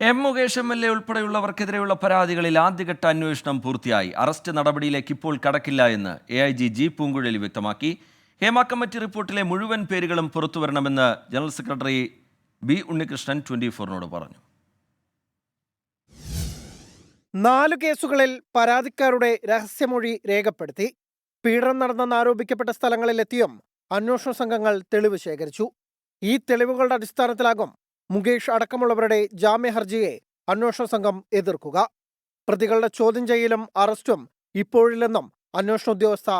Mukesh MLA ഉൾപ്പെടെയുള്ളവർക്കെതിരെയുള്ള പരാതികളിൽ ആദ്യഘട്ട അന്വേഷണം പൂർത്തിയായി. അറസ്റ്റ് നടപടിയിലേക്ക് ഇപ്പോൾ കടക്കില്ല എന്ന് AIG ജി പൂങ്കുഴലി വ്യക്തമാക്കി. ഹേമ കമ്മിറ്റി റിപ്പോർട്ടിലെ മുഴുവൻ പേരുകളും പുറത്തുവരണമെന്ന് ജനറൽ സെക്രട്ടറി B ഉണ്ണികൃഷ്ണൻ 24നോട് പറഞ്ഞു. 4 കേസുകളിൽ പരാതിക്കാരുടെ രഹസ്യമൊഴി രേഖപ്പെടുത്തി. പീഡനം നടന്നെന്ന് ആരോപിക്കപ്പെട്ട സ്ഥലങ്ങളിലെത്തിയും അന്വേഷണ സംഘങ്ങൾ തെളിവ് ശേഖരിച്ചു. ഈ തെളിവുകളുടെ അടിസ്ഥാനത്തിലാകും മുകേഷ് അടക്കമുള്ളവരുടെ ജാമ്യ ഹർജിയെ അന്വേഷണ സംഘം എതിർക്കുക. പ്രതികളുടെ ചോദ്യം ചെയ്യലും അറസ്റ്റും ഇപ്പോഴില്ലെന്നും അന്വേഷണ ഉദ്യോഗസ്ഥ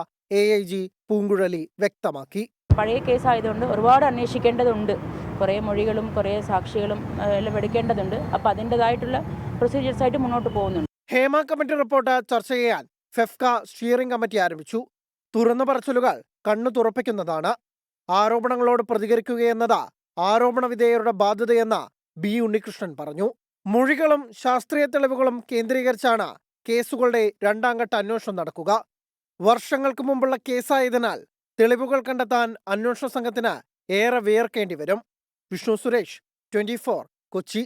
AIG പൂങ്കുഴലി വ്യക്തമാക്കി. പഴയ കേസായതുകൊണ്ട് ഒരുപാട് അന്വേഷിക്കേണ്ടതുണ്ട്. കുറേ മൊഴികളും കുറേ സാക്ഷികളും എല്ലാം എടുക്കേണ്ടതുണ്ട്. അപ്പോൾ അതിൻ്റെതായിട്ടുള്ള പ്രൊസീജിയേഴ്സായിട്ട് മുന്നോട്ട് പോകുന്നുണ്ട്. ഹേമ കമ്മിറ്റി റിപ്പോർട്ട് ചർച്ച ചെയ്യാൻ ഫെഫ്ക സ്റ്റിയറിംഗ് കമ്മിറ്റി ആരംഭിച്ചു. തുറന്നു പറച്ചിലുകൾ കണ്ണു തുറപ്പിക്കുന്നതാണ്. ആരോപണങ്ങളോട് പ്രതികരിക്കുകയെന്നത് ആരോപണ വിധേയരുടെ ബാധ്യതയെന്ന് B ഉണ്ണികൃഷ്ണൻ പറഞ്ഞു. മൊഴികളും ശാസ്ത്രീയ തെളിവുകളും കേന്ദ്രീകരിച്ചാണ് കേസുകളുടെ 2ാം ഘട്ട അന്വേഷണം നടക്കുക. വർഷങ്ങൾക്ക് മുമ്പുള്ള കേസായതിനാൽ തെളിവുകൾ കണ്ടെത്താൻ അന്വേഷണ സംഘത്തിന് ഏറെ വിയർക്കേണ്ടി വരും. വിഷ്ണു സുരേഷ്, 24, കൊച്ചി.